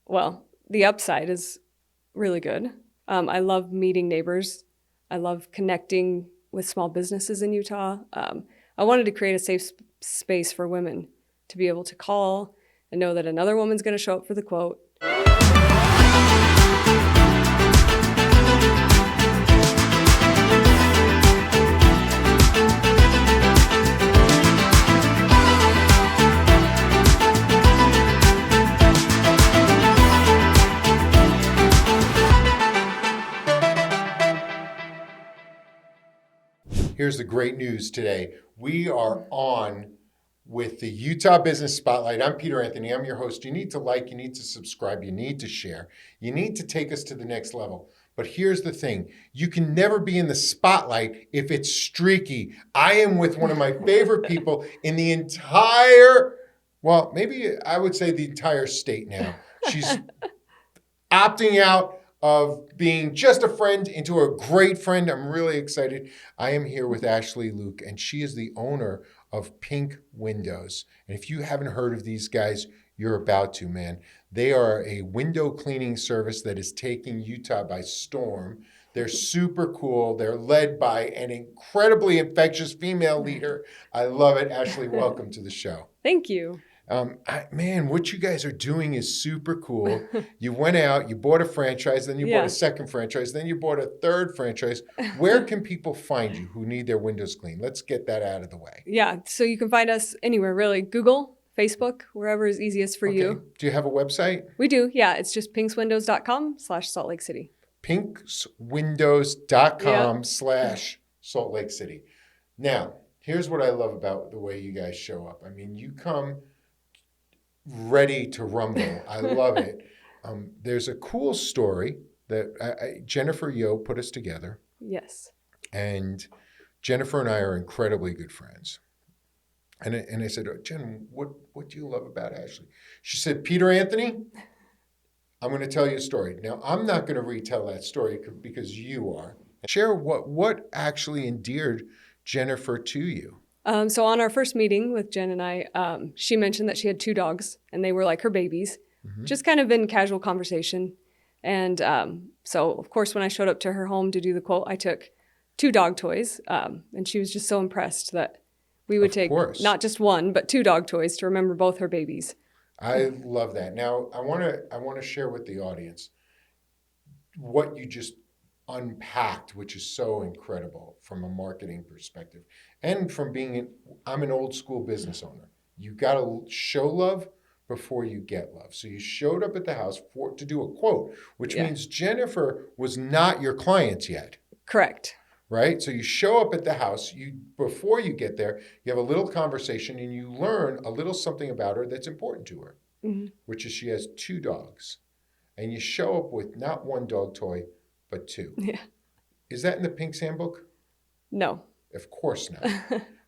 Well, the upside is really good. I love meeting neighbors. I love connecting with small businesses in Utah. I wanted to create a safe space for women to be able to call and know that another woman's going to show up for the quote. Here's the great news today. We are on with the Utah Business Spotlight. I'm Peter Anthony. I'm your host. You need to like, you need to subscribe, you need to share. You need to take us to the next level. But here's the thing. You can never be in the spotlight if it's streaky. I am with one of my favorite people in the entire, well, maybe I would say the entire state now. She's opting out of being just a friend into a great friend. I'm really excited. I am here with Ashley Luke, and she is the owner of Pink Windows. And if you haven't heard of these guys, you're about to, man. They are a window cleaning service that is taking Utah by storm. They're super cool. They're led by an incredibly infectious female leader. I love it. Ashley, welcome to the show. Thank you. Man, what you guys are doing is super cool. You went out, you bought a franchise, then you bought a second franchise, then you bought a third franchise. Where can people find you who need their windows cleaned? Let's get that out of the way. Yeah, so you can find us anywhere, really. Google, Facebook, wherever is easiest for you. Do you have a website? We do, yeah. It's just pinkswindows.com/Salt Lake City. pinkswindows.com/Salt Lake City. Now, here's what I love about the way you guys show up. I mean, you come ready to rumble. I love it. There's a cool story that Jennifer Yo put us together. Yes. And Jennifer and I are incredibly good friends. And I said, Jen, what do you love about Ashley? She said, Peter Anthony, I'm going to tell you a story. Now, I'm not going to retell that story because you are. Share what actually endeared Jennifer to you. So on our first meeting with Jen and I, she mentioned that she had 2 dogs and they were like her babies, just kind of in casual conversation. And so, of course, when I showed up to her home to do the quote, I took 2 dog toys. And she was just so impressed that we would take not just 1, but 2 dog toys to remember both her babies. I love that. Now, I want to share with the audience what you just unpacked, which is so incredible from a marketing perspective and from I'm an old school business owner. You got to show love before you get love. So you showed up at the house to do a quote, which means Jennifer was not your client yet. Correct. Right? So you show up at the house, before you get there, you have a little conversation and you learn a little something about her that's important to her, which is she has 2 dogs. And you show up with not 1 dog toy, but 2. Yeah. Is that in the Pink's handbook? No. Of course not.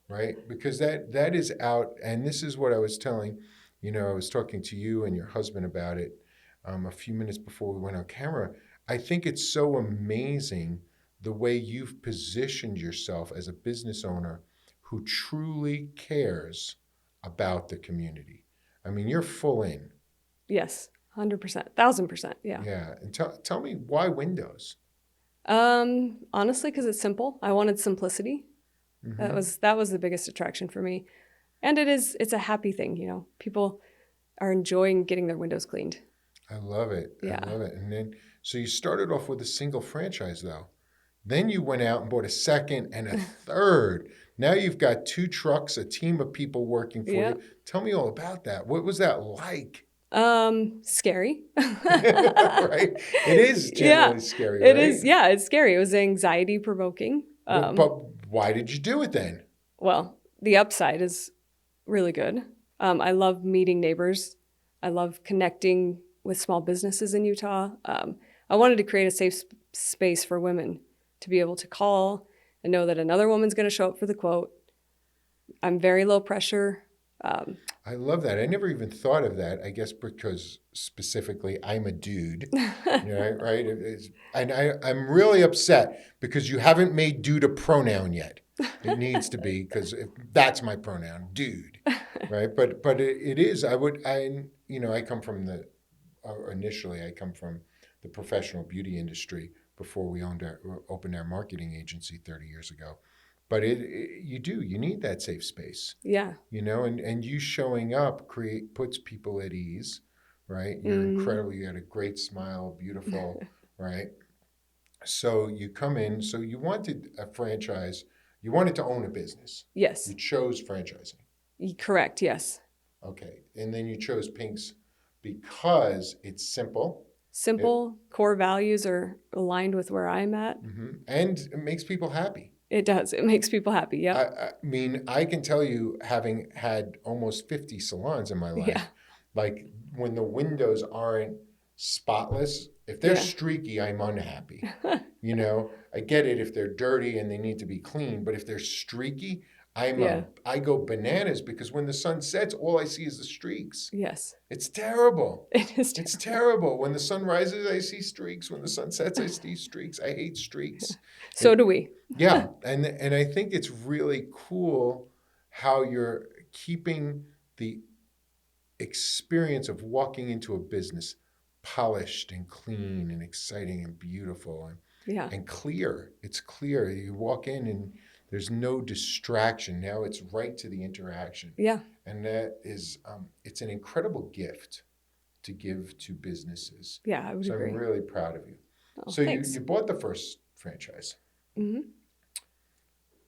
Right? Because that is out. And this is what I was telling, I was talking to you and your husband about it a few minutes before we went on camera. I think it's so amazing the way you've positioned yourself as a business owner who truly cares about the community. I mean, you're full in. Yes. 100%, 1,000%, yeah. Yeah, and tell me why windows? Honestly, because it's simple. I wanted simplicity. That was the biggest attraction for me, and it's a happy thing. People are enjoying getting their windows cleaned. I love it. Yeah. I love it. And then, so you started off with a single franchise, though. Then you went out and bought a second and a third. Now you've got 2 trucks, a team of people working for you. Tell me all about that. What was that like? Scary. Right? It is generally scary, right? It is. Yeah, it's scary. It was anxiety provoking. But why did you do it then? Well, the upside is really good. I love meeting neighbors. I love connecting with small businesses in Utah. I wanted to create a safe space for women to be able to call and know that another woman's going to show up for the quote. I'm very low pressure. I love that. I never even thought of that, I guess because specifically I'm a dude, right? And I'm really upset because you haven't made dude a pronoun yet. It needs to be, because that's my pronoun, dude, right? But it is, I come from the initially I come from the professional beauty industry before we opened our marketing agency 30 years ago. But you need that safe space, Yeah. and you showing up puts people at ease, right? You're incredible. You had a great smile, beautiful, right? So you come in, so you wanted a franchise, you wanted to own a business. Yes. You chose franchising. Correct. Yes. Okay. And then you chose Pink's because it's simple. Simple, core values are aligned with where I'm at. And it makes people happy. It does. It makes people happy. Yeah. I mean, I can tell you, having had almost 50 salons in my life, Yeah. like when the windows aren't spotless, if they're streaky, I'm unhappy. I get it if they're dirty and they need to be clean, but if they're streaky, I go bananas, because when the sun sets, all I see is the streaks. Yes. It's terrible. It is terrible. It's terrible. When the sun rises, I see streaks. When the sun sets, I see streaks. I hate streaks. So do we. Yeah. And I think it's really cool how you're keeping the experience of walking into a business polished and clean and exciting and beautiful and clear. It's clear. You walk in and there's no distraction. Now it's right to the interaction. Yeah. And that is, it's an incredible gift to give to businesses. Yeah, I would agree. So I'm really proud of you. Oh, so thanks. you bought the first franchise. Mm-hmm.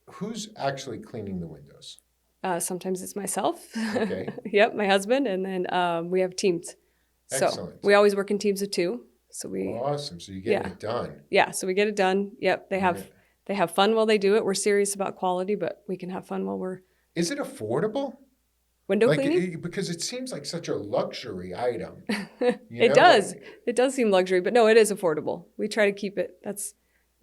Who's actually cleaning the windows? Sometimes it's myself. Okay. Yep, my husband, and then we have teams. Excellent. So we always work in teams of 2. So awesome. So you get it done. Yeah, so we get it done. Yep, they have fun while they do it. We're serious about quality, but we can have fun while we're. Is it affordable? Window cleaning? Because it seems like such a luxury item. It does. It does seem luxury, but no, it is affordable. We try to keep it, that's,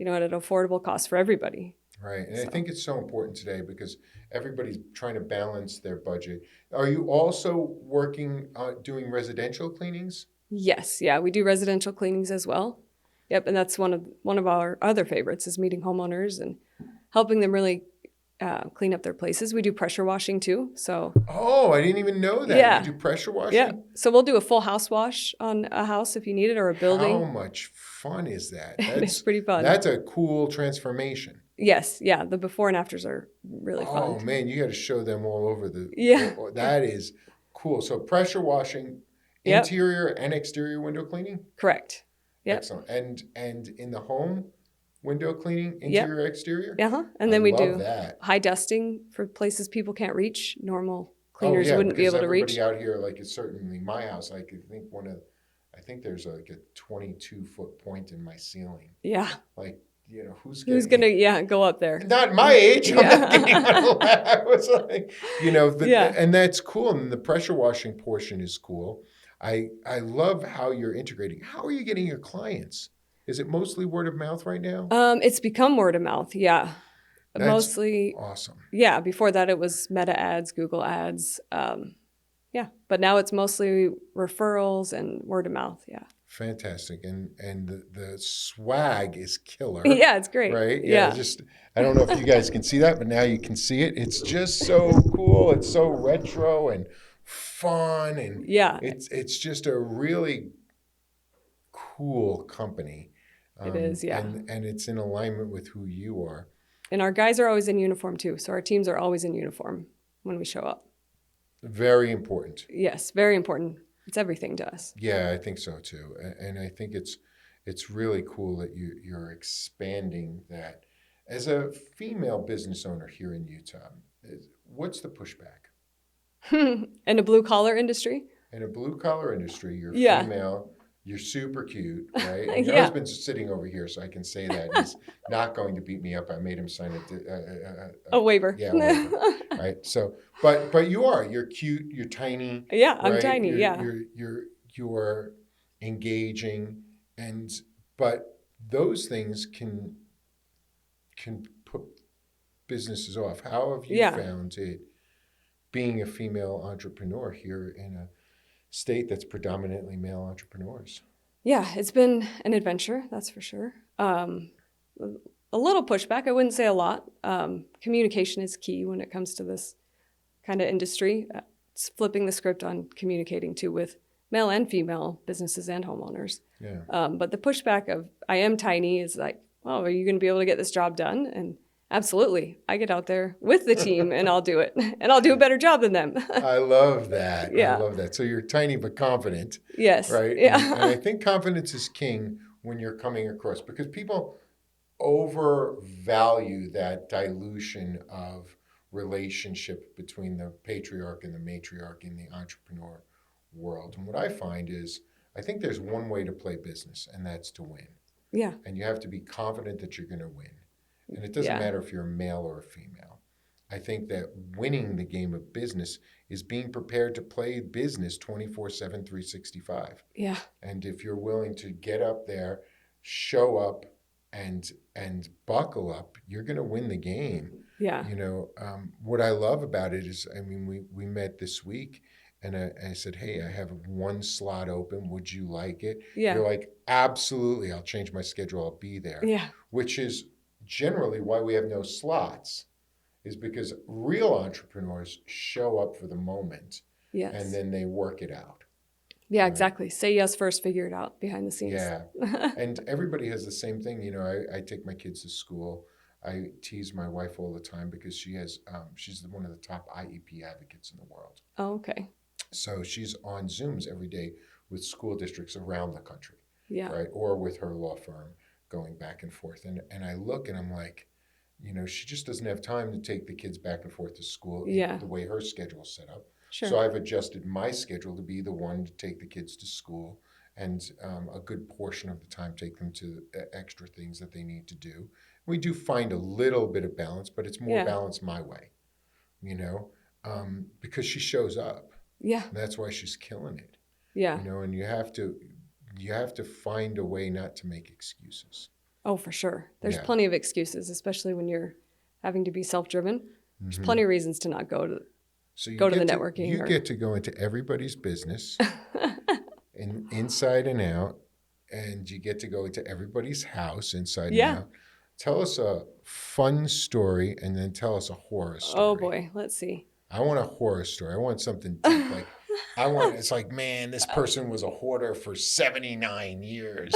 at an affordable cost for everybody. Right. And I think it's so important today because everybody's trying to balance their budget. Are you also working doing residential cleanings? Yes. Yeah, we do residential cleanings as well. Yep. And that's one of our other favorites is meeting homeowners and helping them really clean up their places. We do pressure washing too. So. Oh, I didn't even know that. Yeah. You do pressure washing? Yeah. So we'll do a full house wash on a house if you need it, or a building. How much fun is that? It's pretty fun. That's a cool transformation. Yes. Yeah. The before and afters are really fun. Oh man, you got to show them all over the. Yeah. That is cool. So pressure washing, interior and exterior window cleaning? Correct. Yep. Excellent. And in the home, window cleaning, interior, exterior? Uh-huh. And then we do that. high dusting for places people can't reach. Normal cleaners wouldn't be able to reach. Everybody out here, like it's certainly my house, I think there's like a 22-foot point in my ceiling. Yeah. Like, who's going to go up there? Not my age. I'm not getting out of I was like, and that's cool. And the pressure washing portion is cool. I love how you're integrating. How are you getting your clients? Is it mostly word of mouth right now? It's become word of mouth. Yeah. That's mostly awesome. Yeah. Before that, it was Meta ads, Google ads. Yeah. But now it's mostly referrals and word of mouth. Yeah. Fantastic. And the swag is killer. Yeah, it's great. Right? Yeah. I don't know if you guys can see that, but now you can see it. It's just so cool. It's so retro and fun. And it's just a really cool company. It is, yeah. And it's in alignment with who you are. And our guys are always in uniform too. So our teams are always in uniform when we show up. Very important. Yes, very important. It's everything to us. Yeah, I think so too. And I think it's really cool that you're expanding that. As a female business owner here in Utah, what's the pushback? In a blue collar industry? In a blue collar industry, you're female. You're super cute, right? And your husband's sitting over here, so I can say that. He's not going to beat me up. I made him sign a waiver. Yeah, a waiver. Right? So, but you're cute, you're tiny. Yeah, I'm right? tiny, You're engaging, but those things can put businesses off. How have you found it being a female entrepreneur here in a state that's predominantly male entrepreneurs? Yeah, it's been an adventure, that's for sure. A little pushback, I wouldn't say a lot. Communication is key when it comes to this kind of industry. It's flipping the script on communicating too with male and female businesses and homeowners. Yeah. But the pushback of I am tiny is like, oh, are you going to be able to get this job done? And absolutely, I get out there with the team and I'll do it, and I'll do a better job than them. I love that. I Yeah. love that. So you're tiny but confident, Yes. right? Yeah. And I think confidence is king when you're coming across, because people overvalue that dilution of relationship between the patriarch and the matriarch in the entrepreneur world. And what I find is, I think there's one way to play business, and that's to win. Yeah. And you have to be confident that you're going to win. And it doesn't Yeah. matter if you're a male or a female. I think that winning the game of business is being prepared to play business 24/7, 365. Yeah. And if you're willing to get up there, show up, and buckle up, you're going to win the game. Yeah. You know, what I love about it is, I mean, we met this week, and I said, hey, I have one slot open. Would you like it? Yeah. You're like, absolutely. I'll change my schedule. I'll be there. Yeah. Which is generally why we have no slots, is because real entrepreneurs show up for the moment, Yes. and then they work it out. Yeah, exactly. Say yes first, figure it out behind the scenes. Yeah. And everybody has the same thing. You know, I take my kids to school. I tease my wife all the time because she has, she's one of the top IEP advocates in the world. Oh, okay. So she's on Zooms every day with school districts around the country, Yeah. right? Or with her law firm, going back and forth. And I look and I'm like, you know, she just doesn't have time to take the kids back and forth to school Yeah. the way her schedule's set up. Sure. So I've adjusted my schedule to be the one to take the kids to school, and a good portion of the time take them to extra things that they need to do. We do find a little bit of balance, but it's more Yeah. balanced my way, you know, because she shows up. Yeah. And that's why she's killing it. Yeah. You know, and you have to find a way not to make excuses. Oh, for sure. There's Yeah. plenty of excuses, especially when you're having to be self-driven. There's plenty of reasons to not go to. So you Go to get the networking You or- get to go into everybody's business, and inside and out, and you get to go into everybody's house inside Yeah. and out. Tell us a fun story, and then tell us a horror story. Oh boy, let's see. I want a horror story. I want something deep. Like it's like, man, this person was a hoarder for 79 years,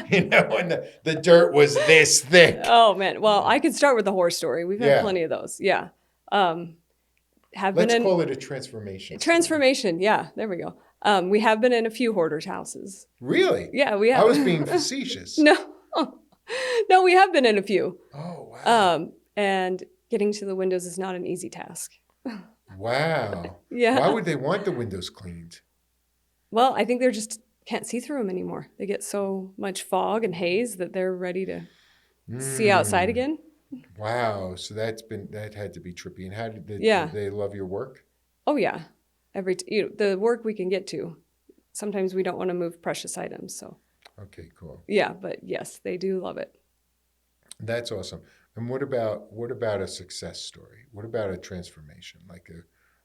you know, and the dirt was this thick. Oh man. Well, I could start with the horror story. We've had Yeah. plenty of those. Yeah. Let's call it a transformation. Transformation. Yeah. There we go. We have been in a few hoarders' houses. Really? Yeah, we have. I was being facetious. No. No, we have been in a few. Oh, wow. And getting to the windows is not an easy task. Wow. Yeah. Why would they want the windows cleaned? Well, I think they're just can't see through them anymore. They get so much fog and haze that they're ready to see outside again. Wow. So that had to be trippy. And how did they love your work? Oh yeah, the work we can get to. Sometimes we don't want to move precious items, so. Okay, cool. Yeah, but yes, they do love it. That's awesome. And what about a success story? What about a transformation, like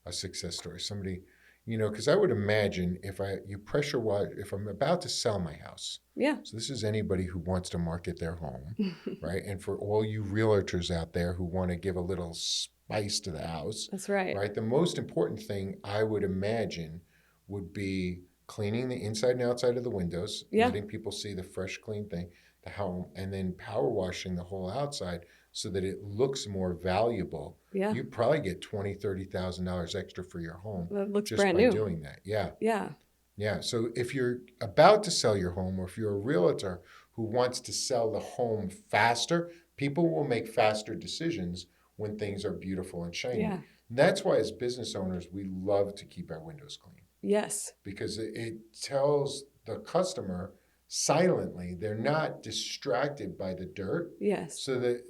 a success story? Somebody, you know, because I would imagine if I'm about to sell my house. Yeah. So this is anybody who wants to market their home, right? And for all you realtors out there who want to give a little spice to the house. That's right. Right. The most important thing I would imagine would be cleaning the inside and outside of the windows, Yeah. letting people see the fresh, clean thing, the home, and then power washing the whole outside so that it looks more valuable. Yeah. You probably get $20,000, $30,000 extra for your home. That looks just brand by new. doing that. Yeah. Yeah. Yeah. So if you're about to sell your home, or if you're a realtor who wants to sell the home faster, people will make faster decisions when things are beautiful and shiny. Yeah. That's why as business owners, we love to keep our windows clean, Yes. because it tells the customer silently they're not distracted by the dirt. Yes.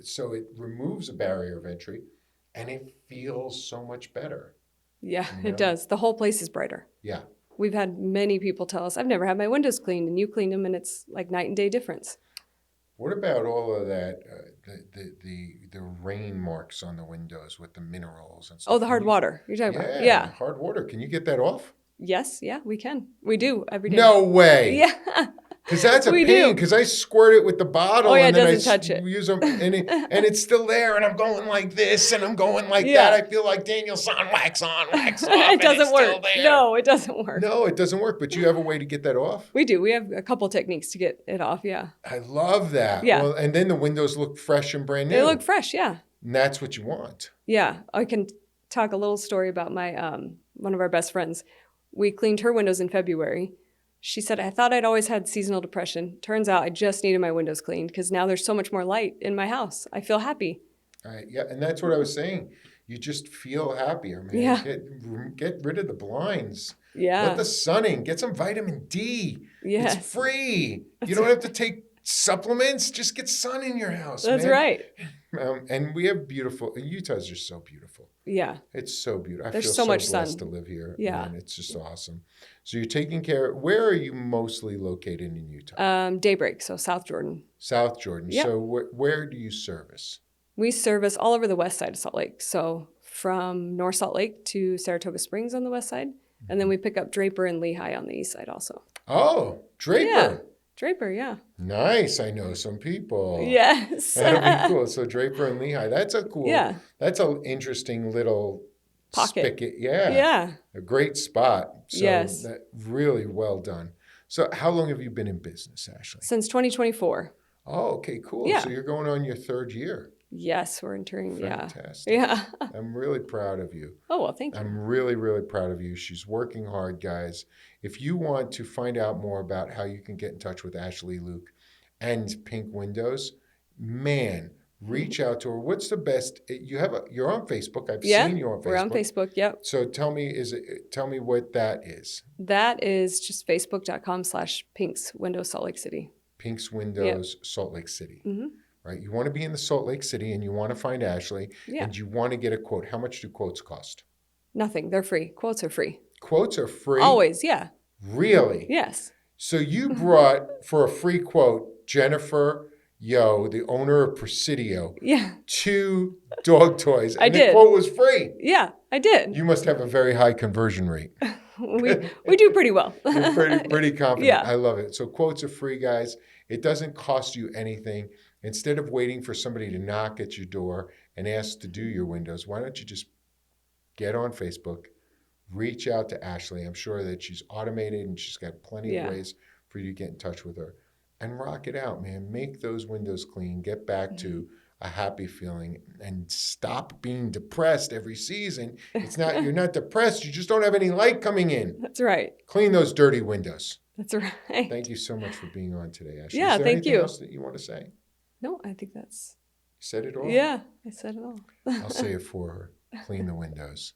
So it removes a barrier of entry, and it feels so much better. Yeah, You know? it does. The whole place is brighter. Yeah. We've had many people tell us, I've never had my windows cleaned, and you cleaned them, and it's like night and day difference. What about all of that, the rain marks on the windows with the minerals and stuff? Oh, the hard water you're talking about. Yeah, Yeah. hard water. Can you get that off? Yes. Yeah, we can. We do every day. No way. Yeah. Because that's a We pain. do. Because I squirt it with the bottle Oh, yeah, and it then doesn't touch it. use them, and it's still there, and I'm going like this, and I'm going like Yeah. that. I feel like Daniel's on, wax off, It and it's doesn't still work. there. No, it doesn't work. No, it doesn't work. But you have a way to get that off. We do. We have a couple techniques to get it off. Yeah. I love that. Yeah. Well, and then the windows look fresh and brand new. They look fresh. Yeah. And that's what you want. Yeah. I can talk a little story about my one of our best friends. We cleaned her windows in February. She said, I thought I'd always had seasonal depression. Turns out I just needed my windows cleaned because now there's so much more light in my house. I feel happy. All right. Yeah. And that's what I was saying. You just feel happier, man. Yeah. Get rid of the blinds. Yeah. Let the sun in. Get some vitamin D. Yes. It's free. You don't have to take supplements. Just get sun in your house. That's man. right. And we have beautiful. Utah's just so beautiful. Yeah. It's so beautiful. I There's feel so much blessed sun. to live here. Yeah. Man, it's just awesome. So you're taking care. Where are you mostly located in Utah? Daybreak, so South Jordan. South Jordan. Yep. So where do you service? We service all over the west side of Salt Lake. So from North Salt Lake to Saratoga Springs on the west side. And then we pick up Draper and Lehigh on the east side also. Oh, Draper. Yeah. Draper, yeah. Nice. I know some people. Yes. That'd be cool. So Draper and Lehigh. That's a cool. Yeah. That's an interesting little Pocket. spigot. Yeah. Yeah. A great spot. So Yes. Really well done. So how long have you been in business, Ashley? Since 2024. Oh, okay, cool. Yeah. So you're going on your third year. Yes, we're entering. Fantastic. Yeah. I'm really proud of you. Oh, well, thank you. I'm really, really proud of you. She's working hard, guys. If you want to find out more about how you can get in touch with Ashley Luke and Pink Windows, man, reach out to her. What's the best? You're on Facebook. I've seen you on Facebook. We're on Facebook. Yep. So tell me what that is. That is just facebook.com/Pinks Windows Salt Lake City. Pink's Windows, Salt Lake City. Mm-hmm. Right? You want to be in the Salt Lake City and you want to find Ashley and you want to get a quote. How much do quotes cost? Nothing. They're free. Quotes are free. Quotes are free? Always, yeah. Really? Yes. So you brought, for a free quote, Jennifer Yo, the owner of Presidio, Yeah. 2 dog toys. And I the did. quote was free. Yeah, I did. You must have a very high conversion rate. we do pretty well. You're pretty confident. Yeah. I love it. So quotes are free, guys. It doesn't cost you anything. Instead of waiting for somebody to knock at your door and ask to do your windows, why don't you just get on Facebook, reach out to Ashley. I'm sure that she's automated and she's got plenty of ways for you to get in touch with her. And rock it out, man. Make those windows clean. Get back to a happy feeling and stop being depressed every season. You're not depressed. You just don't have any light coming in. That's right. Clean those dirty windows. That's right. Thank you so much for being on today, Ashley. Yeah, Is there thank anything you. else that you want to say? No, I think that's. You said it all? Yeah, I said it all. I'll say it for her. Clean the windows.